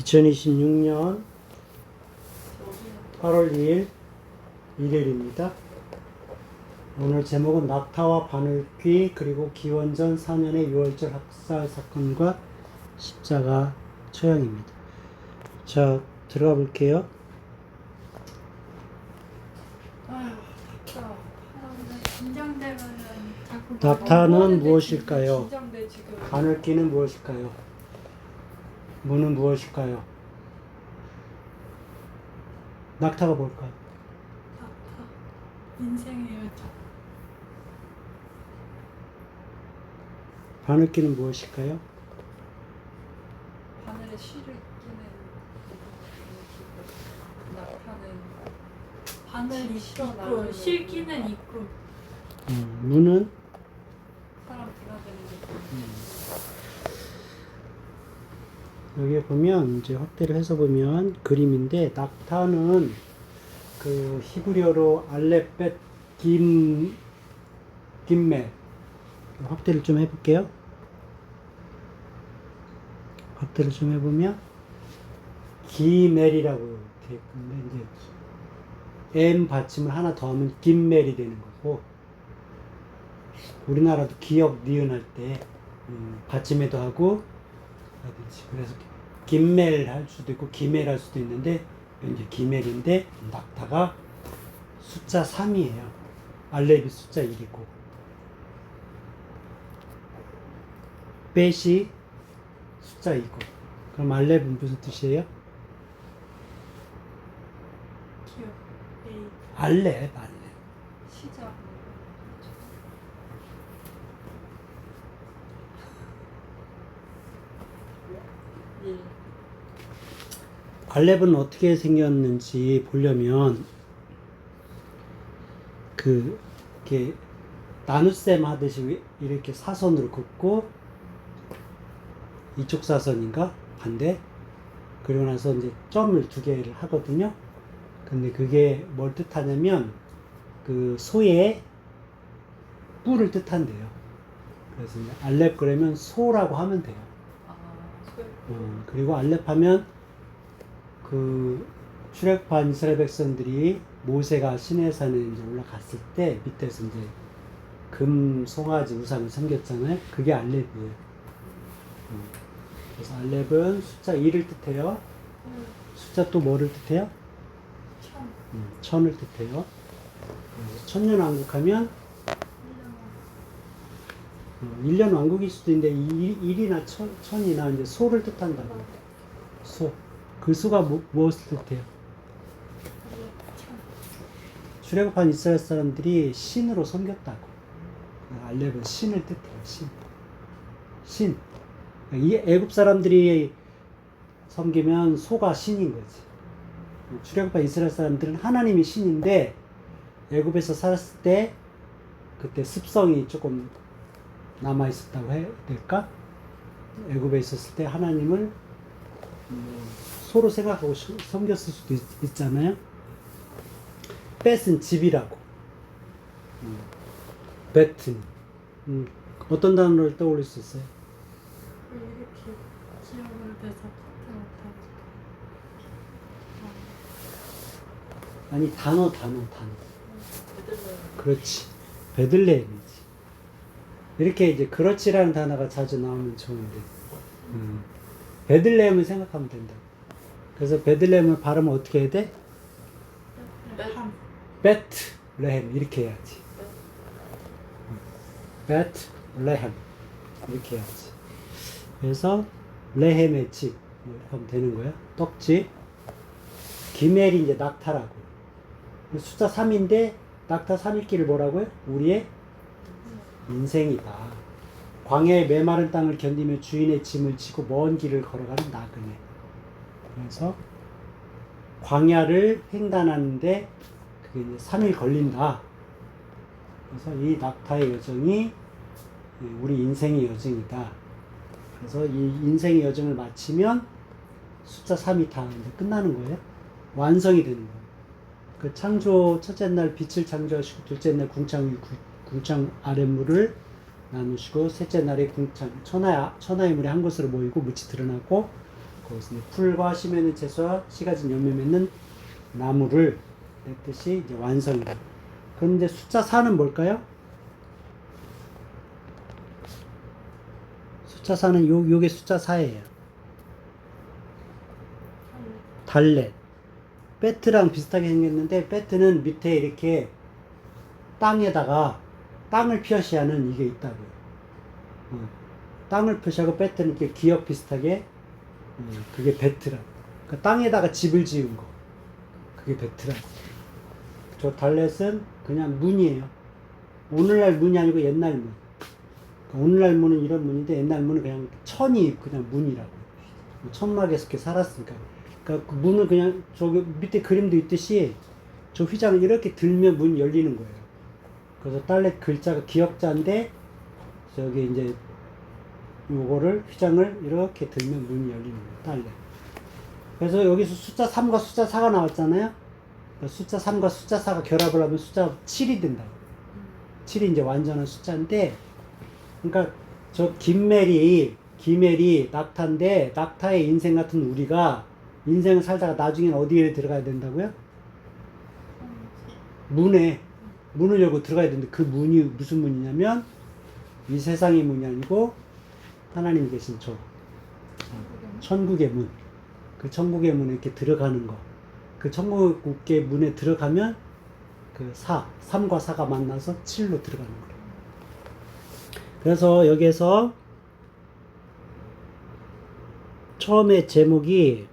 2026년 8월 2일 일요일입니다. 오늘 제목은 낙타와 바늘귀 그리고 기원전 4년의 6월절 학살 사건과 십자가 처형입니다. 자, 들어가 볼게요. 낙타는 무엇일까요? 바늘귀는 무엇일까요? 문은 무엇일까요? 낙타가 뭘까요? 낙타 인생의 여정. 바늘귀는 무엇일까요? 바늘에 실을 끼는 낙타는 바늘 입구, 실 끼는 입구. 문은 사람 들어가는 게. 여기에 보면 이제 확대를 해서 보면 그림인데 낙타는 그 히브리어로 알렙벳 김멜 확대를 좀 해볼게요. 확대를 좀 해보면 기멜이라고 되어 있는데 이제 M 받침을 하나 더 하면 김멜이 되는 거고, 우리나라도 기역 니은 할 때 받침에도 하고 하듯이, 그래서 김멜 할 수도 있고 기멜 할 수도 있는데 이제 기멜인데 낙타가 숫자 3이에요. 알렙이 숫자 1이고 벳이 숫자 2고. 그럼 알렙은 무슨 뜻이에요? 기억. A. 알렙. 시작. 알렙은 어떻게 생겼는지 보려면 이렇게 나눗셈 하듯이 이렇게 사선으로 긋고 이쪽 사선인가 반대, 그리고 나서 이제 점을 두 개를 하거든요. 근데 그게 뭘 뜻하냐면 그 소의 뿔을 뜻한대요. 그래서 이제 알렙 그러면 소라고 하면 돼요. 그리고 알렙하면 그 출애굽한 이스라엘 백성들이 모세가 시내산에 이제 올라갔을 때 밑에서 이제 금 송아지 우상을 섬겼잖아요. 그게 알렙이에요. 그래서 알렙은 숫자 2를 뜻해요. 숫자 또 뭐를 뜻해요? 천을 뜻해요. 천년왕국하면 1년 왕국일 수도 있는데 1이나 천이나 이제 소를 뜻한다고. 소. 그 소가 무엇을 뜻해요? 출애굽한 이스라엘 사람들이 신으로 섬겼다고. 알렙은 신을 뜻해요. 신. 이 애굽 사람들이 섬기면 소가 신인 거지. 출애굽한 이스라엘 사람들은 하나님이 신인데 애굽에서 살았을 때 그때 습성이 조금 남아 있었다고 해야 될까? 애굽에 있었을 때 하나님을 소로 생각하고 섬겼을 수도 있잖아요. 벳은 집이라고. 베트. 어떤 단어를 떠올릴 수 있어요? 이렇게 기억을 내서 아니, 단어. 그렇지. 베들레헴이지. 이렇게 이제 그렇지라는 단어가 자주 나오면 좋은데, 베들레헴을 생각하면 된다. 그래서 베들레헴을 발음을 어떻게 해야 돼? 베트레헴 이렇게 해야지. 베트레헴 이렇게 해야지. 그래서 레헴의 집 이렇게 하면 되는 거야. 떡집. 기멜이 이제 낙타라고. 숫자 3인데 낙타 3일기를 뭐라고요? 우리의 인생이다. 광야의 메마른 땅을 견디며 주인의 짐을 지고 먼 길을 걸어가는 나그네. 그래서 광야를 횡단하는데 그게 이제 3일 걸린다. 그래서 이 낙타의 여정이 우리 인생의 여정이다. 그래서 이 인생의 여정을 마치면 숫자 3이 다 이제 끝나는 거예요. 완성이 되는 거예요. 그 창조 첫째 날 빛을 창조하시고 둘째 날 궁창 아랫물을 나누시고 셋째 날에 궁창 천하의 물이 한 곳으로 모이고 묻이 드러나고 거기서 풀과 씨 맺는 채소와 씨 가진 열매 맺는 나무를 내 뜻이 이제 완성이다. 그런데 숫자 4는 뭘까요? 숫자 4는 요게 숫자 4예요. 달렛. 배트랑 비슷하게 생겼는데 배트는 밑에 이렇게 땅에다가 땅을 표시하는 이게 있다고요. 땅을 표시하고 배트는 이렇게 기역 비슷하게 그게 배트라. 그러니까 땅에다가 집을 지은 거. 그게 배트라. 저 달렛은 그냥 문이에요. 오늘날 문이 아니고 옛날 문. 그러니까 오늘날 문은 이런 문인데 옛날 문은 그냥 천이 그냥 문이라고. 천막에서 이렇게 살았으니까. 그러니까 그 문은 그냥 저기 밑에 그림도 있듯이 저 휘장을 이렇게 들면 문이 열리는 거예요. 그래서 달렛 글자가 기역자인데 저기 이제 요거를 휘장을 이렇게 들면 문이 열리는 거예요. 달렛. 그래서 여기서 숫자 3과 숫자 4가 나왔잖아요. 숫자 3과 숫자 4가 결합을 하면 숫자 7이 된다. 7이 이제 완전한 숫자인데, 그러니까 저 김메리 낙타인데, 낙타의 인생 같은 우리가 인생을 살다가 나중엔 어디에 들어가야 된다고요? 문을 열고 들어가야 되는데, 그 문이 무슨 문이냐면 이 세상의 문이 아니고 하나님 계신 저 천국의 문. 그 천국의 문에 이렇게 들어가는 거. 그 천국의 문에 들어가면 그 3과 4가 만나서 7로 들어가는 거예요. 그래서 여기에서 처음에 제목이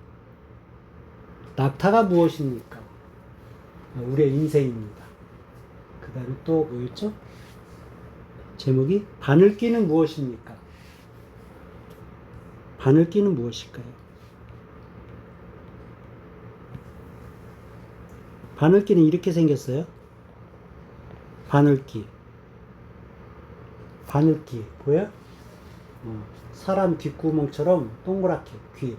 낙타가 무엇입니까? 우리의 인생입니다. 그 다음에 또 뭐였죠? 제목이 바늘귀는 무엇입니까? 바늘귀는 무엇일까요? 바늘귀는 이렇게 생겼어요. 바늘귀 보여? 사람 뒷구멍처럼 동그랗게 귀.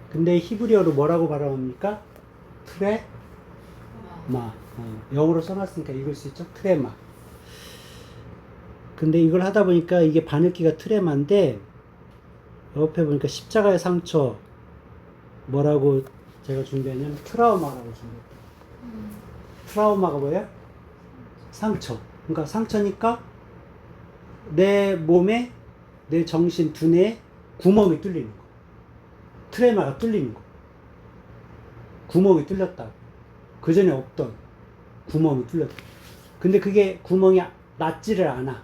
근데 히브리어로 뭐라고 발음합니까? 트레마. 영어로 써놨으니까 읽을 수 있죠? 트레마. 근데 이걸 하다 보니까 이게 바늘귀가 트레마인데 옆에 보니까 십자가의 상처 뭐라고 제가 준비했냐면 트라우마라고 준비했어요. 트라우마가 뭐예요? 상처. 그러니까 상처니까 내 몸에 내 정신 두뇌에 구멍이 뚫리는 거. 트레마가 뚫리는 거. 구멍이 뚫렸다. 그 전에 없던 구멍이 뚫렸다. 근데 그게 구멍이 낫지를 않아.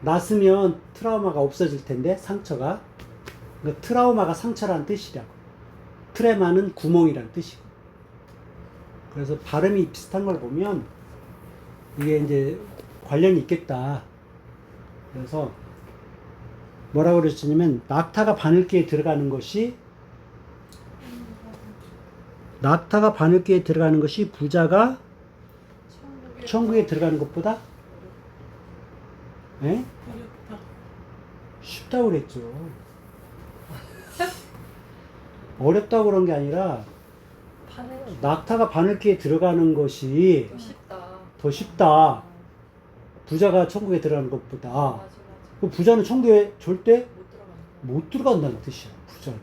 낫으면 트라우마가 없어질 텐데 상처가. 그러니까 트라우마가 상처라는 뜻이라고. 트레마는 구멍이라는 뜻이고. 그래서 발음이 비슷한 걸 보면 이게 이제 관련이 있겠다. 그래서 뭐라고 그랬냐면 낙타가 바늘귀에 들어가는 것이 부자가 천국에 들어가는 것보다 어렵다. 쉽다고 그랬죠. 어렵다고 그런 게 아니라 낙타가 바늘귀에 들어가는 것이 더 쉽다. 부자가 천국에 들어가는 것보다. 그 부자는 천국에 절대 못 들어간다는 뜻이야. 부자는.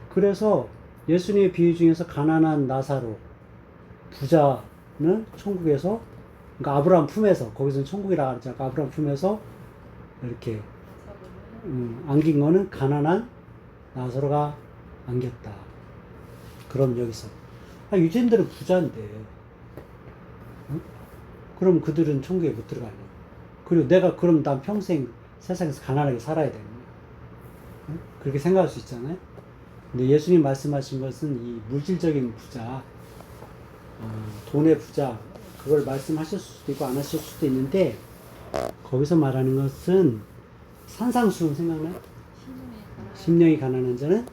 그래서 예수님의 비유 중에서 가난한 나사로, 부자는 천국에서, 그러니까 아브라함 품에서, 거기서는 천국이라 하지 않고 아브라함 품에서 이렇게 안긴 거는 가난한 나사로가 안겼다. 그럼 여기서 유대인들은 부자인데 그럼 그들은 천국에 못 들어가냐. 그리고 내가 그럼 난 평생 세상에서 가난하게 살아야 되는 거야. 그렇게 생각할 수 있잖아요. 근데 예수님 말씀하신 것은 이 물질적인 부자, 돈의 부자, 그걸 말씀하실 수도 있고 안 하실 수도 있는데 거기서 말하는 것은 산상수훈 생각나요? 심령이 가난한 자는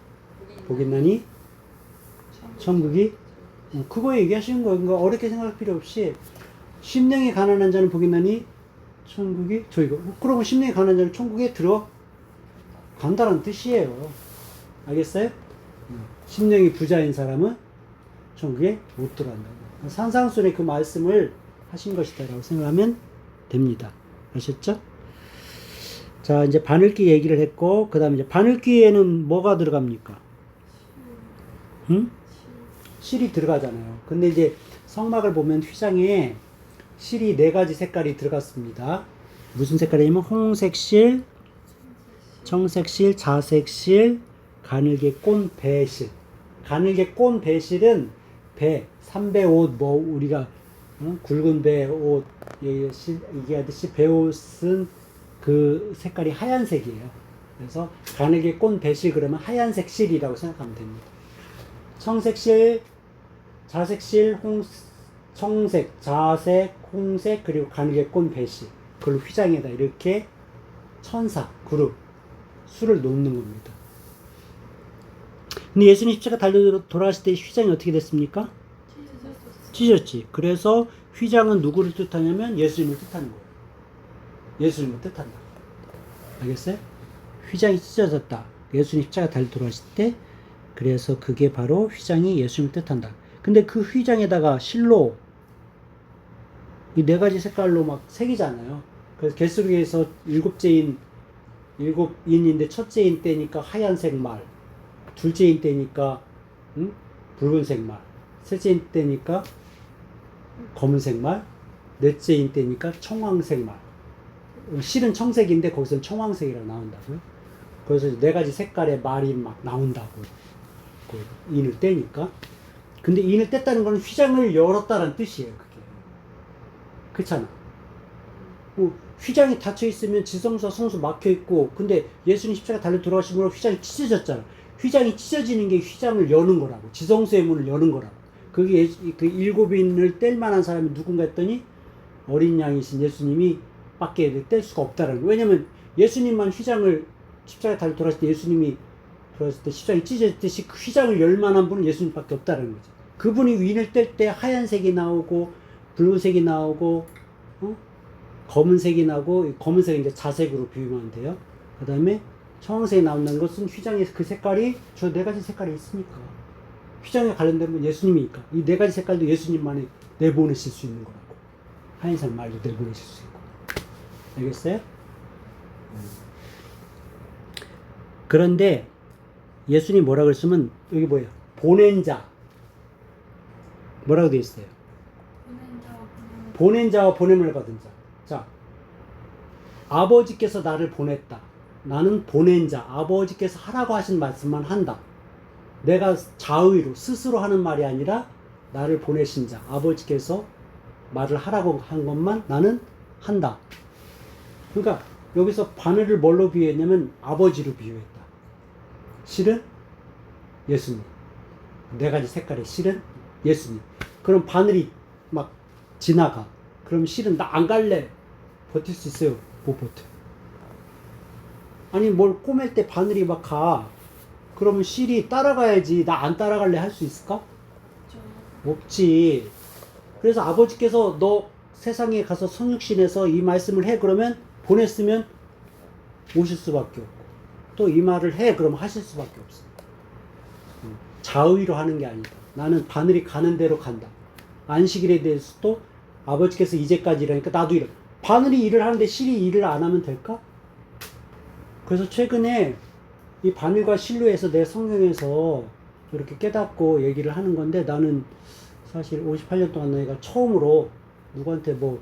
복이 있나니 천국이, 그거 얘기하시는 거예요. 그러니까 어렵게 생각할 필요 없이 심령이 가난한 자는 복이 있나니 천국이 그러면 심령이 가난한 자는 천국에 들어간다는 뜻이에요. 알겠어요? 심령이 부자인 사람은 천국에 못 들어간다. 산상순의 그 말씀을 하신 것이다라고 생각하면 됩니다. 아셨죠? 자, 이제 바늘귀 얘기를 했고, 그 다음에 이제 바늘귀에는 뭐가 들어갑니까? 응? 실이 들어가잖아요. 근데 이제 성막을 보면 휘장에 실이 4가지 색깔이 들어갔습니다. 무슨 색깔이냐면 홍색 실, 청색 실, 자색 실, 가늘게 꼰 배실. 가늘게 꼰 배실은 배, 삼배 옷, 뭐 우리가 굵은 배 옷 얘기하듯이 배옷은 그 색깔이 하얀색이에요. 그래서 가늘게 꼰 배실 그러면 하얀색 실이라고 생각하면 됩니다. 청색 실, 자색 실, 청색, 자색, 홍색, 그리고 가늘게 꼰 배실. 그걸 휘장에다 이렇게 천사, 그룹, 수를 놓는 겁니다. 근데 예수님 십자가 달려 돌아가실 때 휘장이 어떻게 됐습니까? 찢어졌지. 그래서 휘장은 누구를 뜻하냐면 예수님을 뜻하는 거예요. 예수님을 뜻한다. 알겠어요? 휘장이 찢어졌다. 예수님 십자가 달려 돌아가실 때, 그래서 그게 바로 휘장이 예수님을 뜻한다. 근데 그 휘장에다가 실로 이 4가지 색깔로 막 새기잖아요. 그래서 계시록에서 7인인데 첫째 인 때니까 하얀색 말, 둘째 인 때니까 붉은색 말, 셋째 인 때니까 검은색 말, 넷째 인 때니까 청황색 말. 실은 청색인데 거기서는 청황색이라고 나온다고요. 그래서 4가지 색깔의 말이 막 나온다고. 그 인을 떼니까. 근데 인을 뗐다는 건 휘장을 열었다는 뜻이에요. 그게. 그렇잖아. 휘장이 닫혀 있으면 지성소와 성소 막혀 있고, 근데 예수님 십자가 달려 돌아가시므로 휘장이 찢어졌잖아. 휘장이 찢어지는 게 휘장을 여는 거라고. 지성소의 문을 여는 거라고. 그게 그 7인을 뗄 만한 사람이 누군가 했더니 어린 양이신 예수님이 밖에 뗄 수가 없다라는 거예요. 왜냐면 예수님만 휘장을 십자가 달려 돌아가실 때 예수님이 돌아갔을 때 십자가이 찢어졌듯이 그 휘장을 열 만한 분은 예수님밖에 없다라는 거죠. 그분이 윈을 뗄 때 하얀색이 나오고 붉은색이 나오고 검은색이 나오고, 검은색은 이제 자색으로 비유하면 돼요. 그 다음에 청황색이 나온다는 것은 휘장의 그 색깔이 저 4가지 색깔이 있으니까 휘장에 관련된 건 예수님이니까 이 4가지 색깔도 예수님만이 내보내실 수 있는 거라고. 하얀색 말도 내보내실 수 있고. 알겠어요? 그런데 예수님 뭐라고 그랬으면 여기 뭐예요? 보낸 자 뭐라고 되어 있어요? 보낸 자와 보냄을 받은 자. 자, 아버지께서 나를 보냈다. 나는 보낸 자. 아버지께서 하라고 하신 말씀만 한다. 내가 자의로 스스로 하는 말이 아니라 나를 보내신 자. 아버지께서 말을 하라고 한 것만 나는 한다. 그러니까 여기서 바늘을 뭘로 비유했냐면 아버지로 비유했다. 실은 예수님. 4가지 색깔의 실은 예수님. 그럼 바늘이 막 지나가. 그럼 실은 나 안 갈래. 버틸 수 있어요? 못 버텨. 아니 뭘 꼬맬 때 바늘이 막 가. 그러면 실이 따라가야지. 나 안 따라갈래 할 수 있을까? 없지. 그래서 아버지께서 너 세상에 가서 성육신해서 이 말씀을 해. 그러면 보냈으면 오실 수밖에 없고, 또 이 말을 해. 그러면 하실 수밖에 없어. 자의로 하는 게 아니다. 나는 바늘이 가는 대로 간다. 안식일에 대해서도 아버지께서 이제까지 일하니까 나도 일해. 바늘이 일을 하는데 실이 일을 안 하면 될까? 그래서 최근에 이 바늘과 실로 해서 내 성경에서 이렇게 깨닫고 얘기를 하는 건데, 나는 사실 58년 동안 내가 처음으로 누구한테 뭐,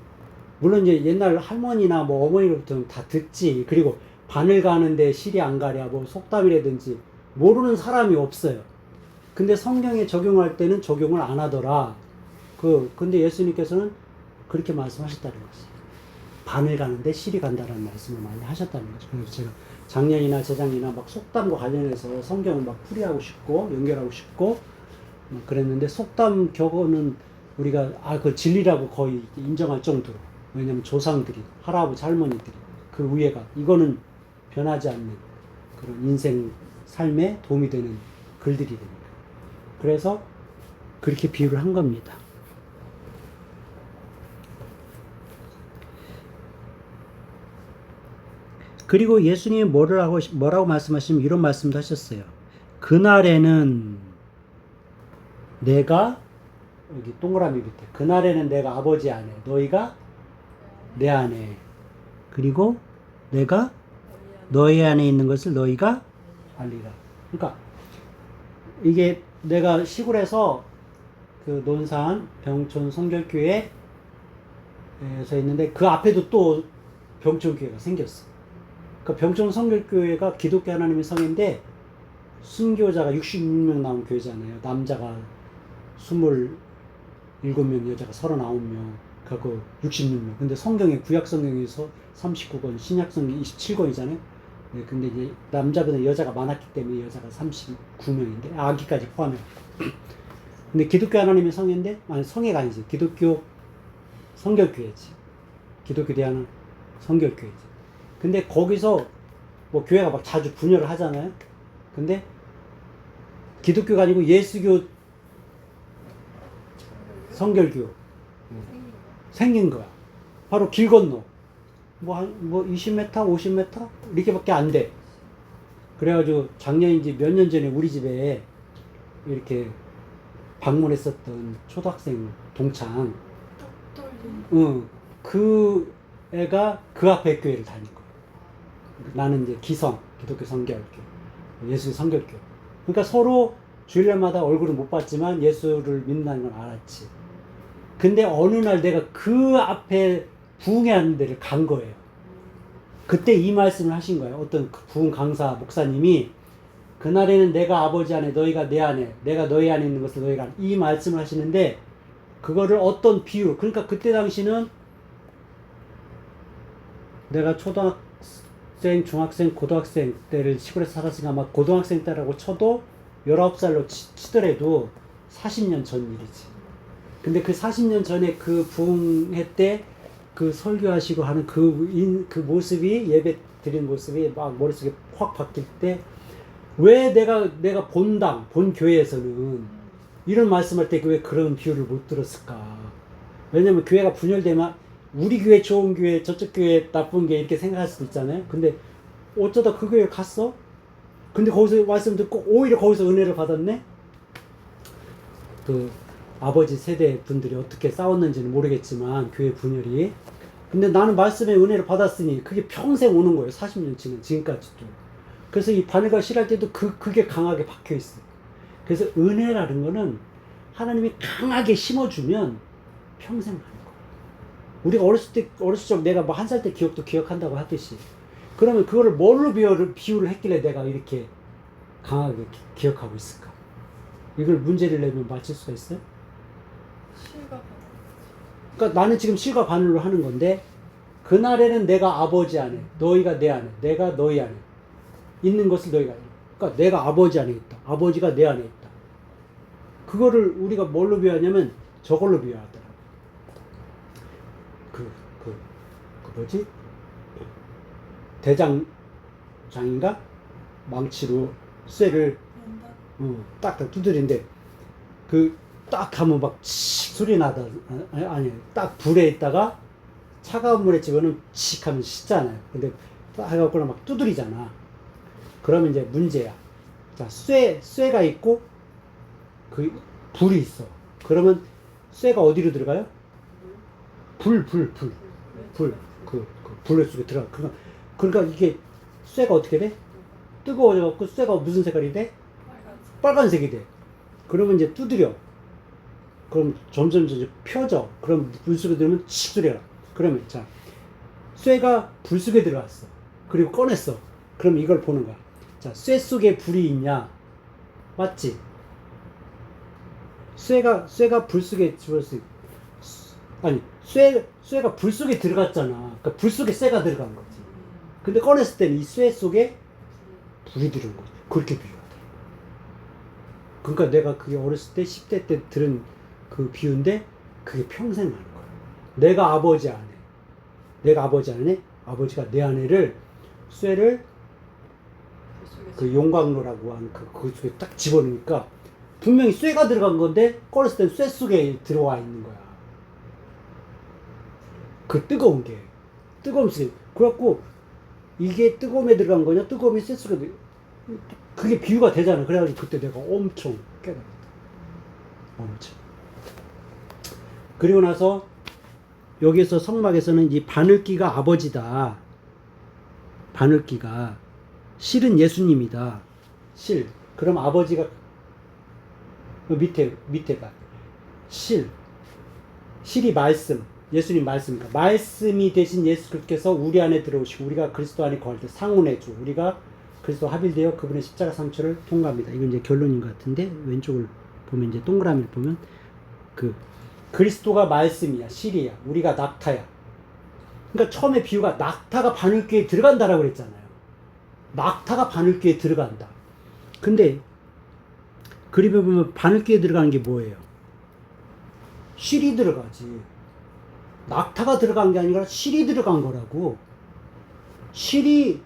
물론 이제 옛날 할머니나 뭐 어머니로부터는 다 듣지. 그리고 바늘 가는데 실이 안 가랴, 뭐 속담이라든지 모르는 사람이 없어요. 근데 성경에 적용할 때는 적용을 안 하더라. 근데 예수님께서는 그렇게 말씀하셨다는 거지. 바늘 가는데 실이 간다라는 말씀을 많이 하셨다는 거죠. 그래서 제가 작년이나 재작년이나 막 속담과 관련해서 성경을 막 풀이하고 싶고 연결하고 싶고 그랬는데, 속담 격언은 우리가 그 진리라고 거의 인정할 정도로. 왜냐면 조상들이, 할아버지 할머니들이 그 위에가, 이거는 변하지 않는 그런 인생 삶에 도움이 되는 글들이 됩니다. 그래서 그렇게 비유를 한 겁니다. 그리고 예수님이 뭐라고 말씀하시면 이런 말씀도 하셨어요. 그날에는 내가, 여기 동그라미 밑에, 그날에는 내가 아버지 안에, 너희가 내 안에, 그리고 내가 너희 안에 있는 것을 너희가 알리라. 그러니까 이게 내가 시골에서 그 논산 병촌 성결교회에서 있는데 그 앞에도 또 병촌교회가 생겼어. 그 병촌 성결교회가 기독교 하나님의 성인데 순교자가 66명 나온 교회잖아요. 남자가 27명, 여자가 39명, 그리고 66명. 근데 성경에 구약 성경에서 39권, 신약 성경 27권이잖아요. 네, 근데 이제 남자보다 여자가 많았기 때문에 여자가 39명인데 아기까지 포함해. 근데 기독교 하나님의 성인데 아니 성회가 아니지. 기독교 성결교회지. 기독교 대하는 성결교회지. 근데 거기서 뭐 교회가 막 자주 분열을 하잖아요. 근데 기독교가 아니고 예수교 성결교 생긴 거야. 바로 길 건너. 뭐 20m, 50m 이렇게밖에 안 돼. 그래가지고 작년인지 몇 년 전에 우리 집에 이렇게 방문했었던 초등학생 동창, 그 애가 그 앞에 교회를 다닐 거야. 나는 이제 기성, 기독교 성결교, 예수 성결교. 그러니까 서로 주일날마다 얼굴을 못 봤지만 예수를 믿는다는 걸 알았지. 근데 어느 날 내가 그 앞에 부흥회하는 데를 간 거예요. 그때 이 말씀을 하신 거예요. 어떤 그 부흥 강사 목사님이 그날에는 내가 아버지 안에 너희가 내 안에 내가 너희 안에 있는 것을 너희가 이 말씀을 하시는데 그거를 어떤 비유 그러니까 그때 당시는 내가 초등학생, 중학생, 고등학생 때를 시골에서 살았으니까 아마 고등학생 때라고 쳐도 19살로 치더라도 40년 전 일이지. 근데 그 40년 전에 그 부흥회 때 그 설교하시고 하는 그 모습이 예배 드리는 모습이 막 머릿속에 확 바뀔 때 왜 내가 본 교회에서는 이런 말씀할 때 왜 그런 비유를 못 들었을까? 왜냐면 교회가 분열되면 우리 교회 좋은 교회, 저쪽 교회 나쁜 교회 이렇게 생각할 수도 있잖아요. 근데 어쩌다 그 교회 갔어? 근데 거기서 말씀 듣고 오히려 거기서 은혜를 받았네? 그 아버지 세대 분들이 어떻게 싸웠는지는 모르겠지만 교회 분열이 근데 나는 말씀의 은혜를 받았으니 그게 평생 오는 거예요. 40년 지금까지도. 그래서 이 바늘과 실할 때도 그게 강하게 박혀 있어요. 그래서 은혜라는 거는 하나님이 강하게 심어주면 평생 가는 거예요. 우리가 어렸을 적 내가 뭐 1살 때 기억도 기억한다고 하듯이 그러면 그거를 뭘로 비유를 했길래 내가 이렇게 강하게 기억하고 있을까? 이걸 문제를 내면 맞힐 수가 있어요? 실과 바늘. 그러니까 나는 지금 실과 바늘로 하는 건데 그날에는 내가 아버지 안에 너희가 내 안에 내가 너희 안에 있는 것을 너희가 알아. 그러니까 내가 아버지 안에 있다. 아버지가 내 안에 있다. 그거를 우리가 뭘로 비유하냐면 저걸로 비유하더라. 그 뭐지? 대장장인가? 망치로 쇠를 딱 두드린데 딱 하면 막 칙 소리 나다. 아니 딱 불에 있다가 차가운 물에 집어넣으면 칙 하면 식잖아요. 근데 딱 해갖고 막 두드리잖아. 그러면 이제 문제야. 자, 쇠가 있고 그 불이 있어. 그러면 쇠가 어디로 들어가요? 불. 그 불 속에 들어가. 그러니까 이게 쇠가 어떻게 돼? 뜨거워져갖고 쇠가 무슨 색깔이 돼? 빨간색이 돼. 그러면 이제 두드려. 그럼 점점 펴져. 그럼 불 속에 들어오면 칙 소리가 나. 그러면 자, 쇠가 불 속에 들어갔어. 그리고 꺼냈어. 그럼 이걸 보는 거야. 자, 쇠 속에 불이 있냐? 맞지? 쇠가 불 속에 집어넣었어. 아니, 쇠가 불 속에 들어갔잖아. 그러니까 불 속에 쇠가 들어간 거지. 근데 꺼냈을 때는 이 쇠 속에 불이 들어온 거지. 그렇게 비유하더라. 그러니까 내가 그게 어렸을 때 10대 때 들은 그 비유인데 그게 평생 하는 거야. 내가 아버지 안에 아버지가 내 안에를 쇠를 그 용광로라고 하는 그 속에 딱 집어넣으니까 분명히 쇠가 들어간 건데 꺼냈을 땐 쇠 속에 들어와 있는 거야. 그 뜨거운 쇠. 그래갖고 이게 뜨거움에 들어간 거냐 뜨거움이 쇠 속에 그게 비유가 되잖아. 그래가지고 그때 내가 엄청 깨달았다. 엄청. 그리고 나서 여기서 성막에서는 이 바늘기가 아버지다. 바늘귀가 실은 예수님이다. 실. 그럼 아버지가 밑에가 실이 말씀, 예수님 말씀이니까 말씀이 되신 예수께서 우리 안에 들어오시고 우리가 그리스도 안에 거할 때 상훈해주 우리가 그리스도 합일되어 그분의 십자가 상처를 통과합니다. 이건 이제 결론인 것 같은데 왼쪽을 보면 이제 동그라미를 보면 그리스도가 말씀이야, 실이야, 우리가 낙타야. 그러니까 처음에 비유가 낙타가 바늘귀에 들어간다라고 그랬잖아요. 낙타가 바늘귀에 들어간다. 근데 그림에 보면 바늘귀에 들어가는 게 뭐예요? 실이 들어가지. 낙타가 들어간 게 아니라 실이 들어간 거라고. 실이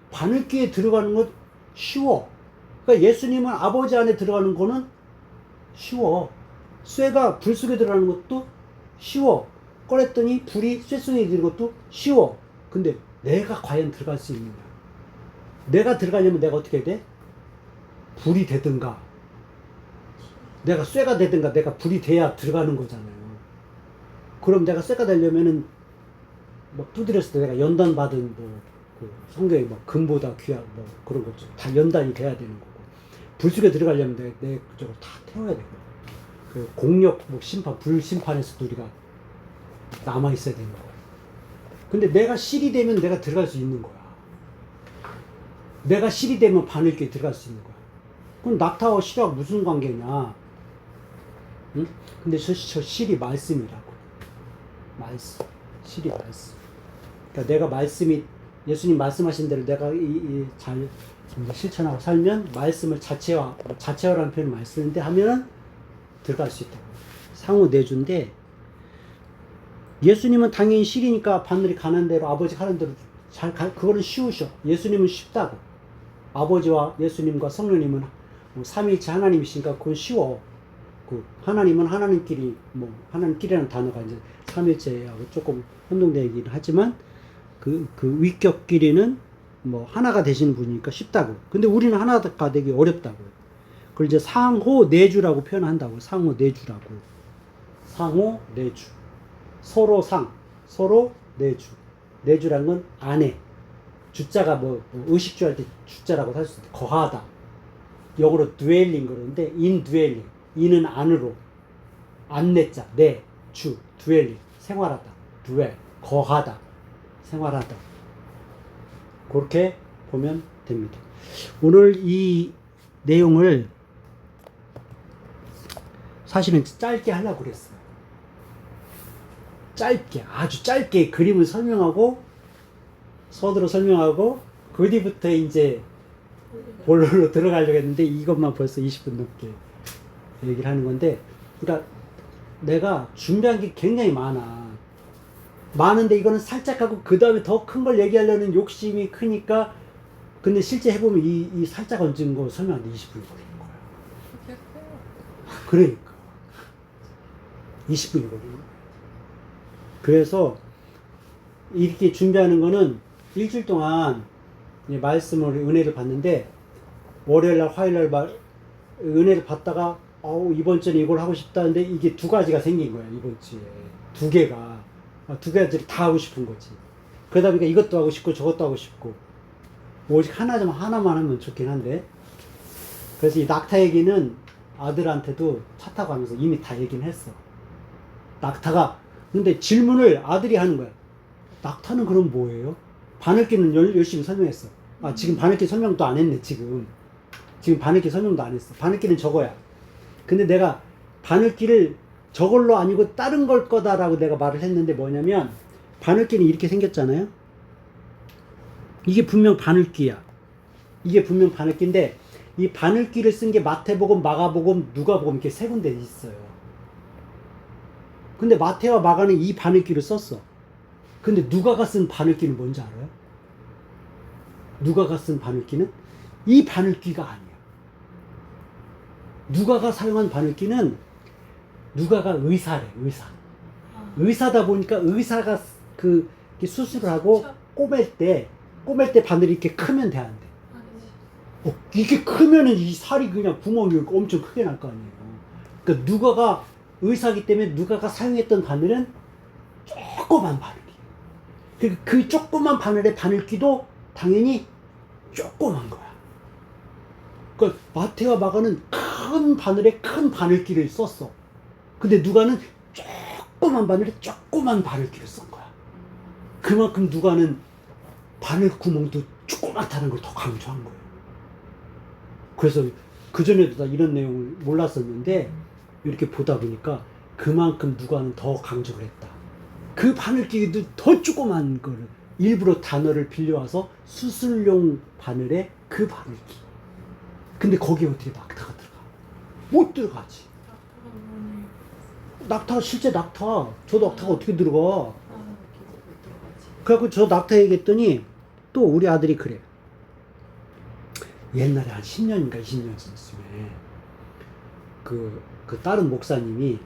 바늘귀에 들어가는 건 쉬워. 그러니까 예수님은 아버지 안에 들어가는 거는 쉬워. 쇠가 불 속에 들어가는 것도 쉬워. 꺼냈더니 불이 쇠 속에 들어가는 것도 쉬워. 근데 내가 과연 들어갈 수 있느냐? 내가 들어가려면 내가 어떻게 해야 돼? 불이 되든가 내가 쇠가 되든가 내가 불이 돼야 들어가는 거잖아요. 그럼 내가 쇠가 되려면은 뭐 두드렸을 때 내가 연단 받은 그 성경에 뭐 금보다 귀한 뭐 그런 것 다 연단이 돼야 되는 거고 불 속에 들어가려면 내 그쪽을 다 태워야 되고 그 공력 뭐 심판 불 심판에서도 우리가 남아 있어야 되는 거야. 근데 내가 실이 되면 내가 들어갈 수 있는 거야. 내가 실이 되면 바늘귀에 들어갈 수 있는 거야. 그럼 낙타와 실하고 무슨 관계냐? 응? 근데 저 실이 말씀이라고. 말씀. 실이 말씀. 그러니까 내가 말씀이 예수님 말씀하신 대로 내가 잘 실천하고 살면 말씀을 자체화라는 표현을 많이 쓰는데 하면은 들어갈 수 있다고. 상호 내주인데 예수님은 당연히 실이니까 바늘이 가는 대로 아버지 가는 대로 그거는 쉬우셔. 예수님은 쉽다고. 아버지와 예수님과 성령님은 삼위일체 하나님이시니까 그건 쉬워. 그 하나님은 하나님끼리 하나님끼리라는 단어가 이제 삼위일체하고 조금 혼동되긴 하지만 그 위격끼리는 하나가 되시는 분이니까 쉽다고. 근데 우리는 하나가 되기 어렵다고. 그걸 이제 상호 내주라고 표현한다고. 상호 내주라고. 상호 내주. 서로 서로 내주. 내주란 건 안에. 주자가 의식주 할 때 주자라고 할 수 있어. 거하다. 영어로 dwelling 그러는데 indwelling. 이는 안으로. 안내자. 내. 주. dwelling. 생활하다. dwell. 거하다. 생활하다. 그렇게 보면 됩니다. 오늘 이 내용을 사실은 짧게 하려고 그랬어요. 짧게, 아주 짧게 그림을 설명하고 서두로 설명하고 그 뒤부터 이제 본론으로 들어가려고 했는데 이것만 벌써 20분 넘게 얘기를 하는 건데, 그러니까 내가 준비한 게 굉장히 많은데 이거는 살짝 하고 그 다음에 더 큰 걸 얘기하려는 욕심이 크니까, 근데 실제 해보면 이 살짝 얹은 거 설명하는데 20분이 걸리는 거야. 그러니까 20분이 걸리는 거야. 그래서 이렇게 준비하는 거는 일주일 동안 말씀을 은혜를 받는데, 월요일날 화요일날 은혜를 받다가 이번 주에 이걸 하고 싶다는데 이게 두 가지가 생긴 거야. 이번 주에 두 개들이 다 하고 싶은 거지. 그러다 보니까 이것도 하고 싶고 저것도 하고 싶고, 오직 하나만 하면 좋긴 한데, 그래서 이 낙타 얘기는 아들한테도 차 타고 가면서 이미 다 얘기는 했어. 낙타가, 근데 질문을 아들이 하는 거야. 낙타는 그럼 뭐예요? 바늘귀는 열심히 설명했어. 지금 바늘귀 설명도 안 했네. 지금 바늘귀 설명도 안 했어. 바늘귀는 저거야. 근데 내가 바늘귀를 저걸로 아니고 다른 걸 거다라고 내가 말을 했는데, 뭐냐면 바늘귀는 이렇게 생겼잖아요. 이게 분명 바늘귀야. 이게 분명 바늘귀인데, 이 바늘귀를 쓴 게 마태복음, 마가복음, 누가복음 이렇게 세 군데 있어요. 근데 마태와 마가는 이 바늘귀를 썼어. 근데 누가가 쓴 바늘귀는 뭔지 알아요? 누가가 쓴 바늘귀는 이 바늘귀가 아니야. 누가가 사용한 바늘귀는 누가가 의사래. 의사다 보니까 의사가 그 수술을 하고 꼬맬 때 바늘이 이렇게 크면 돼, 안 돼? 이게 크면은 이 살이 그냥 구멍이 엄청 크게 날 거 아니에요. 그러니까 누가가 의사기 때문에 누가가 사용했던 바늘은 조그만 바늘이. 그 조그만 바늘의 바늘귀도 당연히 조그만 거야. 그러니까 마태와 마가는 큰 바늘에 큰 바늘기를 썼어. 근데 누가는 조그만 바늘에 조그만 바늘기를 쓴 거야. 그만큼 누가는 바늘 구멍도 조그맣다는 걸 더 강조한 거예요. 그래서 그전에도 다 이런 내용을 몰랐었는데 이렇게 보다 보니까 그만큼 누가는 더 강조를 했다. 그 바늘기도 더 조그만 거를 일부러 단어를 빌려와서 수술용 바늘에 그 바늘기. 근데 거기에 어떻게 낙타가 들어가? 못 들어가지. 낙타 실제 낙타. 저 낙타가 어떻게 들어가? 그래갖고 저 낙타 얘기했더니 또 우리 아들이 그래. 옛날에 한 10년인가 20년 전쯤에 그 다른 목사님이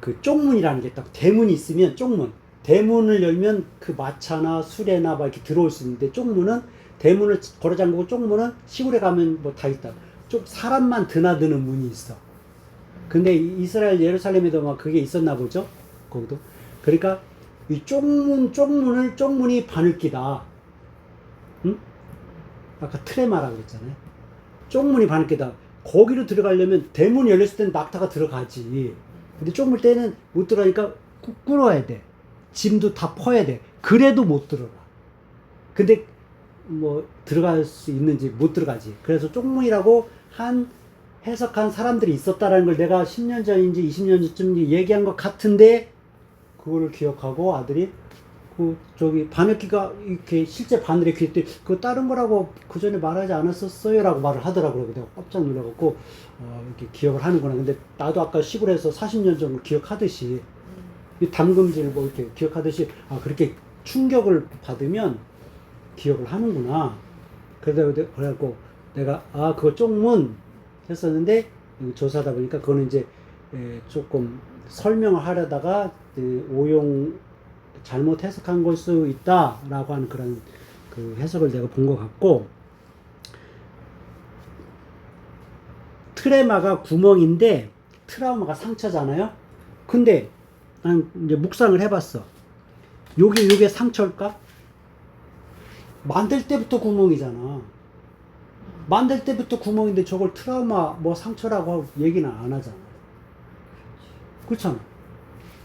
그 쪽문이라는 게 딱 대문이 있으면 쪽문. 대문을 열면 그 마차나 수레나 막 이렇게 들어올 수 있는데 쪽문은 대문을 걸어 잠그고 쪽문은 시골에 가면 뭐 다 있다. 좀 사람만 드나드는 문이 있어. 근데 이스라엘 예루살렘에도 막 그게 있었나 보죠. 거기도. 그러니까 이 쪽문이 바늘기다. 응? 아까 트레마라 그랬잖아요. 쪽문이 바늘기다. 거기로 들어가려면 대문이 열렸을 때는 낙타가 들어가지. 근데 쪽문 때는 못 들어가니까 꿇어야 돼. 짐도 다 퍼야 돼. 그래도 못 들어가. 근데 뭐 들어갈 수 있는지 못 들어가지. 그래서 쪽문이라고 해석한 사람들이 있었다라는 걸 내가 10년 전인지 20년 전쯤 얘기한 것 같은데 그거를 기억하고 아들이 저기 바늘기가 이렇게 실제 바늘에 귀에 그거 다른 거라고 그 전에 말하지 않았었어요? 라고 말을 하더라고요. 내가 깜짝 놀라갖고 이렇게 기억을 하는구나. 근데 나도 아까 시골에서 40년 전을 기억하듯이 이 담금질 뭐 이렇게 기억하듯이 그렇게 충격을 받으면 기억을 하는구나. 그래갖고 내가 그거 쪽문 했었는데 조사하다 보니까 그거는 이제 조금 설명을 하려다가 오용 잘못 해석한 걸 수 있다라고 하는 그런 그 해석을 내가 본 것 같고, 트레마가 구멍인데 트라우마가 상처잖아요. 근데 난 이제 묵상을 해봤어. 요게 상처일까? 만들 때부터 구멍이잖아. 만들 때부터 구멍인데 저걸 트라우마 뭐 상처라고 얘기는 안 하잖아. 그렇잖아.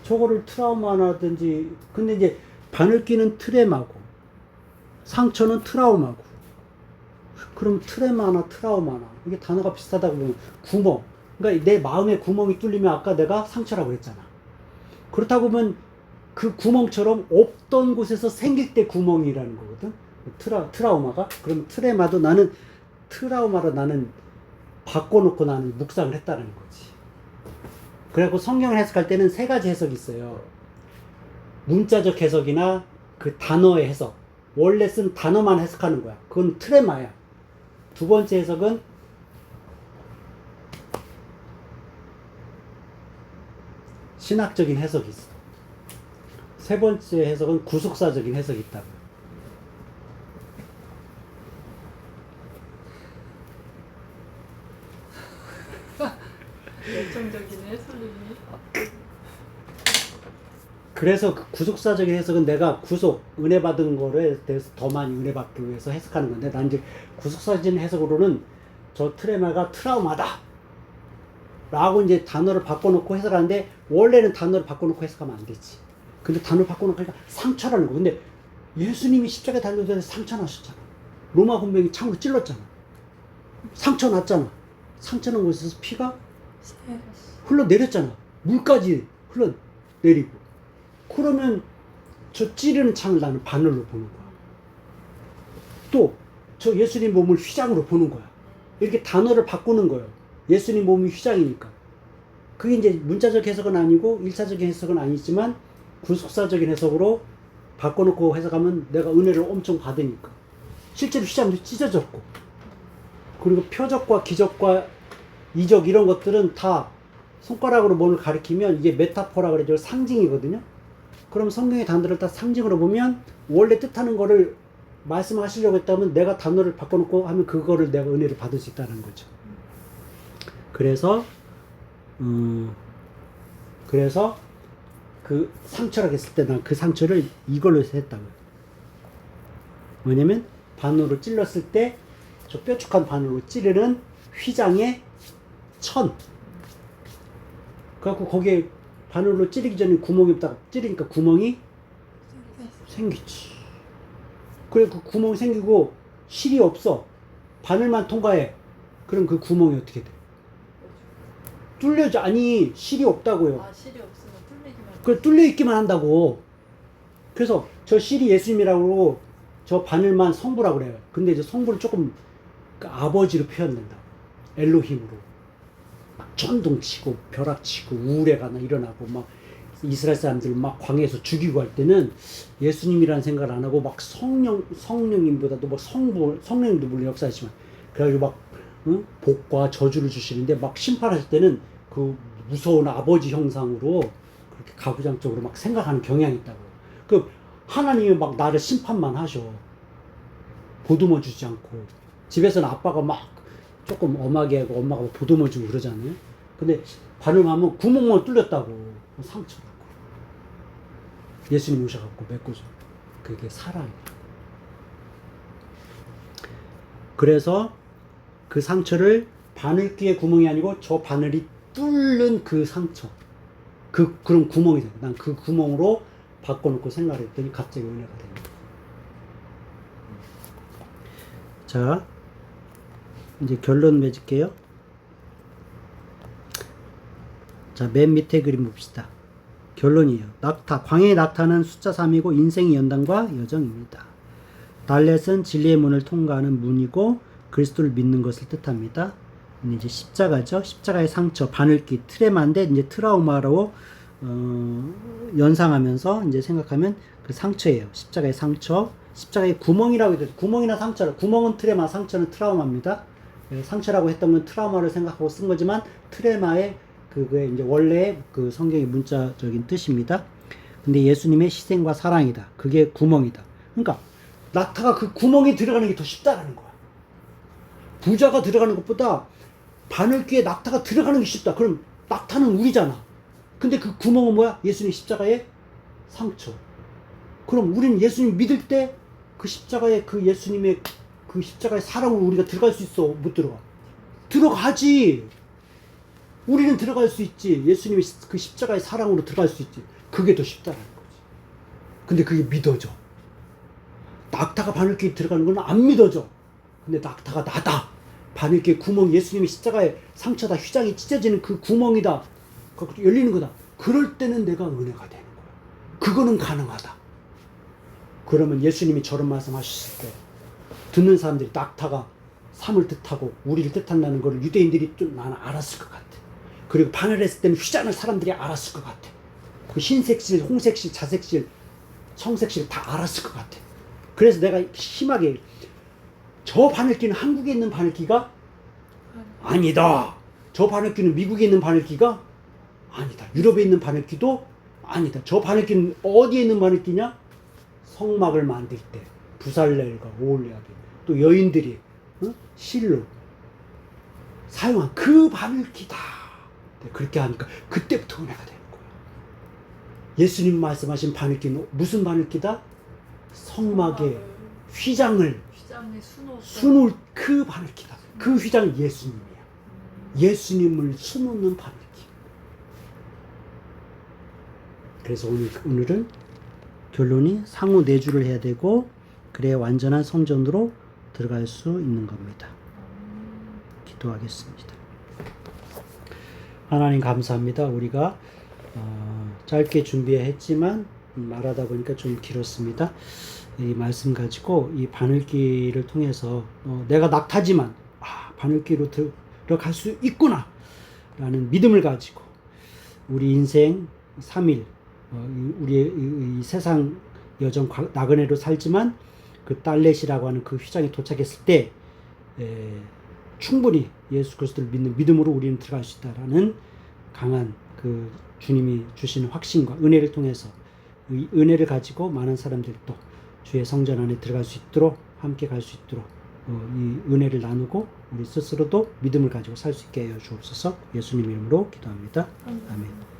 저거를 트라우마라든지. 근데 이제 바늘기는 트레마고 상처는 트라우마고. 그럼 트레마나 트라우마나 이게 단어가 비슷하다고 보면 구멍. 그러니까 내 마음에 구멍이 뚫리면 아까 내가 상처라고 했잖아. 그렇다고 보면 그 구멍처럼 없던 곳에서 생길 때 구멍이라는 거거든. 트라우마가. 그럼 트레마도 나는 트라우마로 나는 바꿔놓고 나는 묵상을 했다는 거지. 그래갖고 성경을 해석할 때는 세 가지 해석이 있어요. 문자적 해석이나 그 단어의 해석. 원래 쓴 단어만 해석하는 거야. 그건 트레마야. 두 번째 해석은 신학적인 해석이 있어. 세 번째 해석은 구속사적인 해석이 있다고. 열정적이네 설림이. 그래서 그 구속사적인 해석은 내가 은혜 받은 거에 대해서 더 많이 은혜 받기 위해서 해석하는 건데, 난 이제 구속사적인 해석으로는 저 트레마가 트라우마다 라고 이제 단어를 바꿔놓고 해석하는데, 원래는 단어를 바꿔놓고 해석하면 안 되지. 근데 단어를 바꿔놓고 하니까 상처라는 거. 근데 예수님이 십자가에 달려서 상처 나셨잖아. 로마 군병이 창으로 찔렀잖아. 상처 났잖아. 상처 난 곳에서 피가 흘러내렸잖아. 물까지 흘러내리고. 그러면 저 찌르는 창을 나는 바늘로 보는 거야. 또 저 예수님 몸을 휘장으로 보는 거야. 이렇게 단어를 바꾸는 거예요. 예수님 몸이 휘장이니까. 그게 이제 문자적 해석은 아니고 1차적인 해석은 아니지만 구속사적인 해석으로 바꿔놓고 해석하면 내가 은혜를 엄청 받으니까. 실제로 휘장도 찢어졌고. 그리고 표적과 기적과 이적 이런 것들은 다 손가락으로 뭔을 가리키면 이게 메타포라 그래서 상징이거든요. 그럼 성경의 단어를 다 상징으로 보면 원래 뜻하는 거를 말씀하시려고 했다면 내가 단어를 바꿔놓고 하면 그거를 내가 은혜를 받을 수 있다는 거죠. 그래서 그 상처라고 했을 때 난 그 상처를 이걸로 했다고요. 뭐냐면 바늘로 찔렀을 때 저 뾰족한 바늘로 찌르는 휘장의 천. 그래갖고 거기에 바늘로 찌르기 전에 구멍이 없다가 찌르니까 구멍이 생기지. 그래 그 구멍이 생기고 실이 없어. 바늘만 통과해. 그럼 그 구멍이 어떻게 돼? 뚫려져. 아니 실이 없다고요. 아, 실이 없으면 뚫리기만. 그래 뚫려 있기만 한다고. 그래서 저 실이 예수님이라고 그러고 저 바늘만 성부라고 그래요. 근데 이제 성부를 조금 그 아버지로 표현된다. 엘로힘으로. 막 천둥치고 벼락치고 우울해가 일어나고 막 이스라엘 사람들 막 광야에서 죽이고 할 때는 예수님이라는 생각을 안 하고 막 성령님보다도 막 성령님도 물론 역사하지만 그래가지고 막 응? 복과 저주를 주시는데 막 심판하실 때는 그 무서운 아버지 형상으로 그렇게 가부장적으로 막 생각하는 경향이 있다고. 그 하나님이 막 나를 심판만 하셔. 보듬어 주지 않고. 집에서는 아빠가 막 조금 엄하게 하고 엄마가 보듬어 주고 그러잖아요. 근데 바늘하면 구멍만 뚫렸다고. 상처라고. 예수님 오셔갖고 메꿔줘. 그게 사랑이야. 그래서 그 상처를 바늘귀의 구멍이 아니고 저 바늘이 뚫는 그 상처. 그런 구멍이 돼. 난 그 구멍으로 바꿔놓고 생각을 했더니 갑자기 은혜가 되는 거야. 자, 이제 결론 맺을게요. 자, 맨 밑에 그림 봅시다. 결론이에요. 낙타, 광야의 낙타는 숫자 3이고 인생의 연단과 여정입니다. 달렛은 진리의 문을 통과하는 문이고 그리스도를 믿는 것을 뜻합니다. 이제 십자가죠. 십자가의 상처, 바늘귀, 트레마인데 이제 트라우마로 연상하면서 이제 생각하면 그 상처예요. 십자가의 상처, 십자가의 구멍이라고 해도 구멍이나 상처라. 구멍은 트레마, 상처는 트라우마입니다. 상처라고 했던 건 트라우마를 생각하고 쓴 거지만 트레마의 그게 이제 원래 그 성경의 문자적인 뜻입니다. 근데 예수님의 희생과 사랑이다. 그게 구멍이다. 그러니까 낙타가 그 구멍에 들어가는 게 더 쉽다라는 거야. 부자가 들어가는 것보다 바늘귀에 낙타가 들어가는 게 쉽다. 그럼 낙타는 우리잖아. 근데 그 구멍은 뭐야? 예수님 십자가의 상처. 그럼 우리는 예수님 믿을 때 그 십자가의 그 예수님의 그 십자가의 사랑으로 우리가 들어갈 수 있어? 못 들어가? 들어가지. 우리는 들어갈 수 있지. 예수님의 그 십자가의 사랑으로 들어갈 수 있지. 그게 더 쉽다는 거지. 근데 그게 믿어져. 낙타가 바늘귀에 들어가는 건 안 믿어져. 근데 낙타가 나다. 바늘귀에 구멍, 예수님의 십자가의 상처다. 휘장이 찢어지는 그 구멍이다. 그 열리는 거다. 그럴 때는 내가 은혜가 되는 거야. 그거는 가능하다. 그러면 예수님이 저런 말씀 하셨을 때 듣는 사람들이 낙타가 삶을 뜻하고 우리를 뜻한다는 걸 유대인들이 좀 나는 알았을 것 같아. 그리고 바늘 했을 때는 휘장을 사람들이 알았을 것 같아. 그 흰색실, 홍색실, 자색실, 청색실 다 알았을 것 같아. 그래서 내가 심하게 저 바늘귀는 한국에 있는 바늘귀가 아니다. 저 바늘귀는 미국에 있는 바늘귀가 아니다. 유럽에 있는 바늘귀도 아니다. 저 바늘귀는 어디에 있는 바늘귀냐? 성막을 만들 때 부살렐과 오홀레아비 또 여인들이 실로 사용한 그 바늘귀다. 그렇게 하니까 그때부터 은혜가 되는 거야. 예수님 말씀하신 바늘귀는 무슨 바늘귀다? 성막의 휘장을 수놓을 그 바늘귀다. 그 휘장은 예수님이야. 예수님을 수놓는 바늘귀. 그래서 오늘은 결론이 상호 내주를 해야 되고 그래야 완전한 성전으로 들어갈 수 있는 겁니다. 기도하겠습니다. 하나님 감사합니다. 우리가 짧게 준비했지만 말하다 보니까 좀 길었습니다. 이 말씀 가지고 이 바늘귀를 통해서 내가 낙타지만 바늘귀로 들어갈 수 있구나 라는 믿음을 가지고 우리 인생 3일 우리의 이 세상 여정 나그네로 살지만 그 달렛이라고 하는 그 휘장에 도착했을 때 충분히 예수 그리스도를 믿는 믿음으로 우리는 들어갈 수 있다라는 강한 그 주님이 주시는 확신과 은혜를 통해서 이 은혜를 가지고 많은 사람들도 주의 성전 안에 들어갈 수 있도록 함께 갈 수 있도록 이 은혜를 나누고 우리 스스로도 믿음을 가지고 살 수 있게 하여 주옵소서. 예수님 이름으로 기도합니다. 아멘.